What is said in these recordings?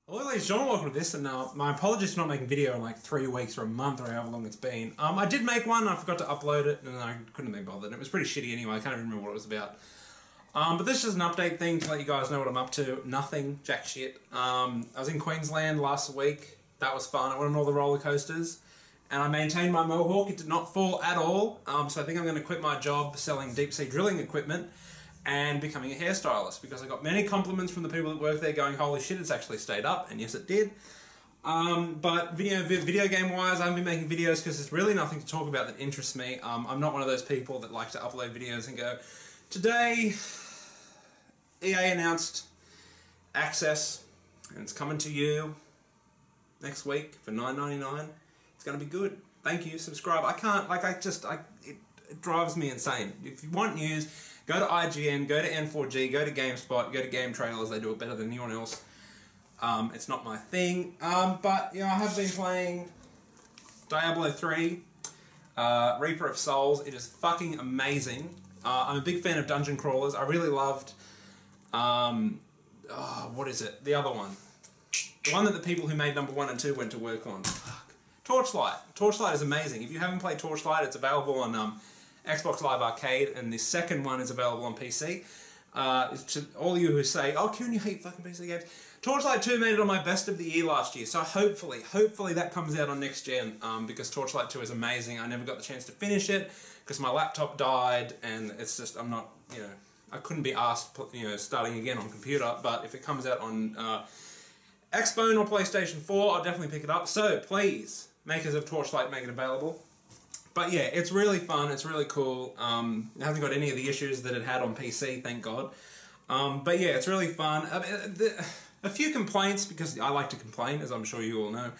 Hello ladies and gentlemen, welcome to this, and my apologies for not making video in like 3 weeks or a month or however long it's been. I did make one, I forgot to upload it, and I couldn't be bothered. It was pretty shitty anyway, I can't even remember what it was about. But this is an update thing to let you guys know what I'm up to. Nothing, jack shit. I was in Queensland last week, that was fun. I went on all the roller coasters, and I maintained my mohawk. It did not fall at all, so I think I'm going to quit my job selling deep sea drilling equipment and becoming a hairstylist, because I got many compliments from the people that work there going, holy shit, it's actually stayed up, and yes it did. But video game wise, I haven't been making videos because there's really nothing to talk about that interests me. I'm not one of those people that like to upload videos and go, today EA announced Access, and it's coming to you next week for $9.99. It's going to be good. Thank you, subscribe. I can't, like, it drives me insane. If you want news, go to IGN, go to N4G, go to GameSpot, go to Game Trailers. They do it better than anyone else. It's not my thing. But, you know, I have been playing Diablo 3, Reaper of Souls. It is fucking amazing. I'm a big fan of dungeon crawlers. I really loved, what is it? The other one. The one that the people who made number 1 and 2 went to work on. Fuck. Torchlight. Torchlight is amazing. If you haven't played Torchlight, it's available on Xbox Live Arcade, and the second one is available on PC. To all of you who say, oh, Kieran, you hate fucking PC games. Torchlight 2 made it on my best of the year last year, so hopefully that comes out on next gen, because Torchlight 2 is amazing. I never got the chance to finish it, because my laptop died, and it's just, I'm not, you know, I couldn't be asked, you know, starting again on computer, but if it comes out on Xbone or PlayStation 4, I'll definitely pick it up. So, please, makers of Torchlight, make it available. But yeah, it's really fun, it's really cool. It hasn't got any of the issues that it had on PC, thank God. But yeah, it's really fun. I mean, a few complaints, because I like to complain, as I'm sure you all know.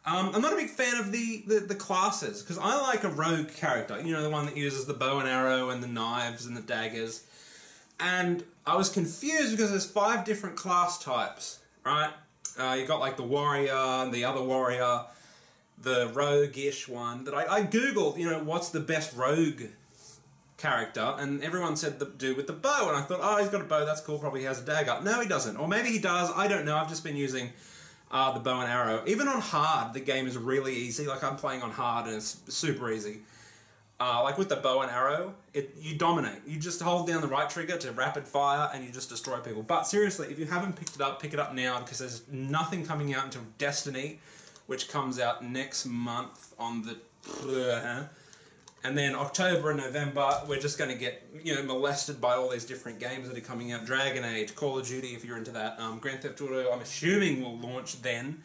I'm not a big fan of the classes, because I like a rogue character, you know, the one that uses the bow and arrow and the knives and the daggers. And I was confused because there's 5 different class types, right? You got like the warrior and the other warrior, the rogue-ish one, that I googled, you know, what's the best rogue character, and everyone said the dude with the bow, and I thought, oh, he's got a bow, that's cool, probably he has a dagger. No, he doesn't. Or maybe he does, I don't know, I've just been using the bow and arrow. Even on hard, the game is really easy. Like, I'm playing on hard, and it's super easy. Like with the bow and arrow, you dominate. You just hold down the right trigger to rapid fire, and you just destroy people. But seriously, if you haven't picked it up, pick it up now, because there's nothing coming out until Destiny, which comes out next month on the... And then October and November, we're just going to get, you know, molested by all these different games that are coming out. Dragon Age, Call of Duty, if you're into that. Grand Theft Auto, I'm assuming, will launch then.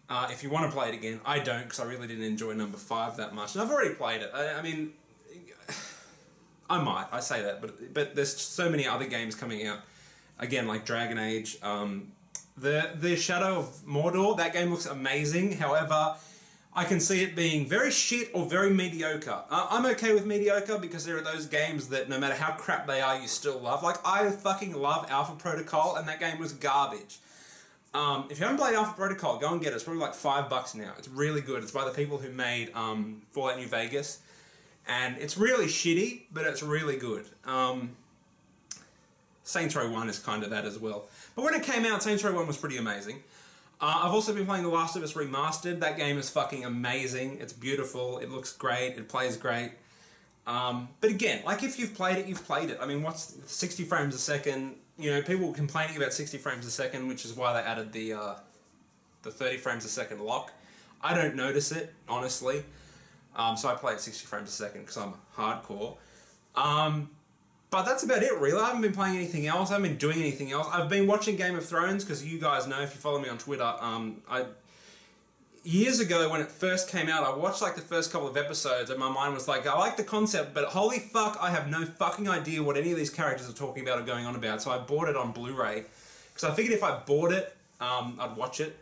If you want to play it again. I don't, because I really didn't enjoy number 5 that much. And I've already played it. I mean, I might, I say that, but there's so many other games coming out. Again, like Dragon Age. The Shadow of Mordor, that game looks amazing. However, I can see it being very shit or very mediocre. I'm okay with mediocre, because there are those games that no matter how crap they are, you still love. Like, I fucking love Alpha Protocol, and that game was garbage. If you haven't played Alpha Protocol, go and get it. It's probably like $5 now. It's really good. It's by the people who made Fallout New Vegas. And it's really shitty, but it's really good. Saints Row 1 is kind of that as well. But when it came out, Saints Row 1 was pretty amazing. I've also been playing The Last of Us Remastered. That game is fucking amazing. It's beautiful. It looks great. It plays great. But again, like, if you've played it, you've played it. I mean, what's 60 frames a second? You know, people were complaining about 60 frames a second, which is why they added the 30 frames a second lock. I don't notice it, honestly. So I play at 60 frames a second because I'm hardcore. But that's about it, really. I haven't been playing anything else. I haven't been doing anything else. I've been watching Game of Thrones, because you guys know, if you follow me on Twitter, years ago, when it first came out, I watched like the first couple of episodes, and my mind was like, I like the concept, but holy fuck, I have no fucking idea what any of these characters are talking about or going on about. So I bought it on Blu-ray, because I figured if I bought it, I'd watch it.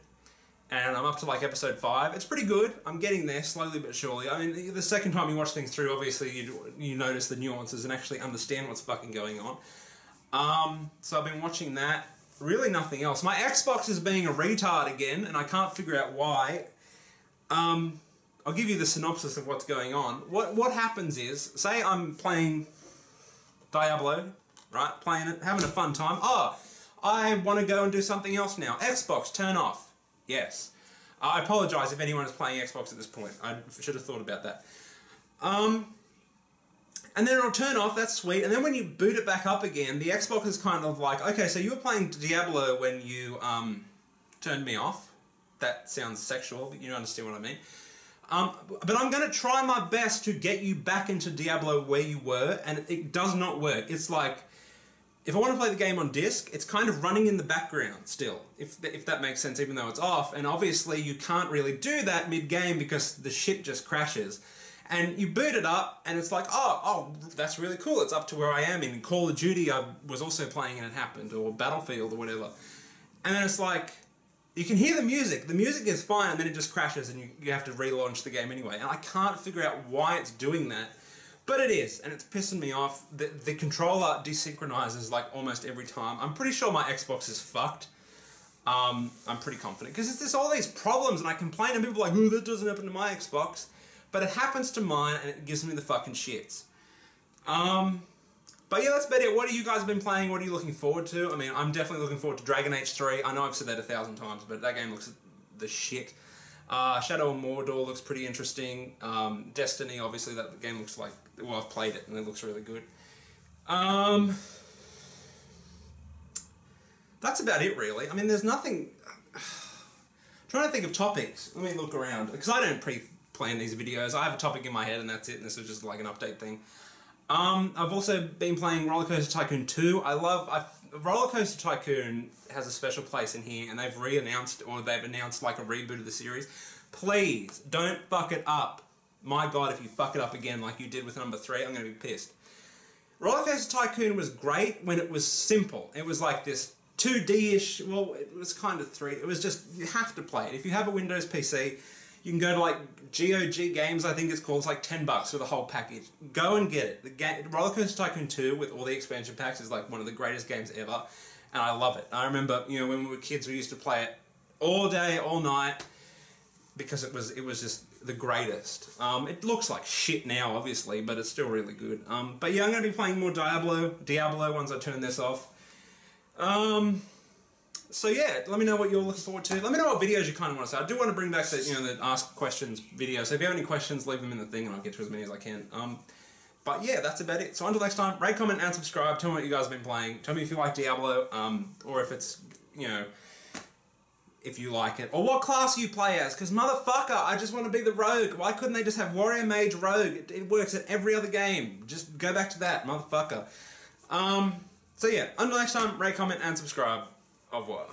And I'm up to like episode 5. It's pretty good. I'm getting there, slowly but surely. I mean, the second time you watch things through, obviously you notice the nuances and actually understand what's fucking going on. So I've been watching that. Really nothing else. My Xbox is being a retard again, and I can't figure out why. I'll give you the synopsis of what's going on. What happens is, say I'm playing Diablo, right? Playing it, having a fun time. Oh, I want to go and do something else now. Xbox, turn off. Yes. I apologise if anyone is playing Xbox at this point. I should have thought about that. And then it'll turn off, that's sweet, and then when you boot it back up again, the Xbox is kind of like, okay, so you were playing Diablo when you turned me off. That sounds sexual, but you understand what I mean. But I'm going to try my best to get you back into Diablo where you were, and it does not work. It's like, if I want to play the game on disc, it's kind of running in the background still, if that makes sense, even though it's off. And obviously you can't really do that mid-game because the shit just crashes. And you boot it up, and it's like, oh, that's really cool. It's up to where I am. In Call of Duty, I was also playing and it happened, or Battlefield or whatever. And then it's like, you can hear the music. The music is fine, and then it just crashes, and you have to relaunch the game anyway. And I can't figure out why it's doing that, but it is, and it's pissing me off. The controller desynchronizes like almost every time. I'm pretty sure my Xbox is fucked. I'm pretty confident, because there's all these problems, and I complain, and people are like, oh, that doesn't happen to my Xbox. But it happens to mine, and it gives me the fucking shits. But yeah, that's about it. What have you guys been playing? What are you looking forward to? I mean, I'm definitely looking forward to Dragon Age 3. I know I've said that 1,000 times, but that game looks the shit. Shadow of Mordor looks pretty interesting. Destiny, obviously, that game looks like... Well, I've played it, and it looks really good. That's about it, really. I mean, there's nothing... I'm trying to think of topics. Let me look around, because I don't plan these videos. I have a topic in my head and that's it, and this is just like an update thing. I've also been playing Roller Coaster Tycoon 2. Roller Coaster Tycoon has a special place in here, and they've announced like a reboot of the series. Please, don't fuck it up. My God, if you fuck it up again like you did with number 3, I'm going to be pissed. Roller Coaster Tycoon was great when it was simple. It was like this 2D-ish, well, it was kind of 3. It was just, you have to play it. If you have a Windows PC, you can go to like GOG Games, I think it's called. It's like $10 for the whole package. Go and get it. Roller Coaster Tycoon 2 with all the expansion packs is like one of the greatest games ever, and I love it. I remember, when we were kids, we used to play it all day, all night, because it was just the greatest. It looks like shit now, obviously, but it's still really good. But yeah, I'm going to be playing more Diablo once I turn this off. So yeah, let me know what you're looking forward to. Let me know what videos you kind of want to see. I do want to bring back the, the ask questions video. So if you have any questions, leave them in the thing and I'll get to as many as I can. But yeah, that's about it. So until next time, rate, comment, and subscribe. Tell me what you guys have been playing. Tell me if you like Diablo, or if it's, if you like it. Or what class you play as. Because motherfucker, I just want to be the rogue. Why couldn't they just have warrior, mage, rogue? It works at every other game. Just go back to that, motherfucker. So yeah, until next time, rate, comment, and subscribe. Au revoir.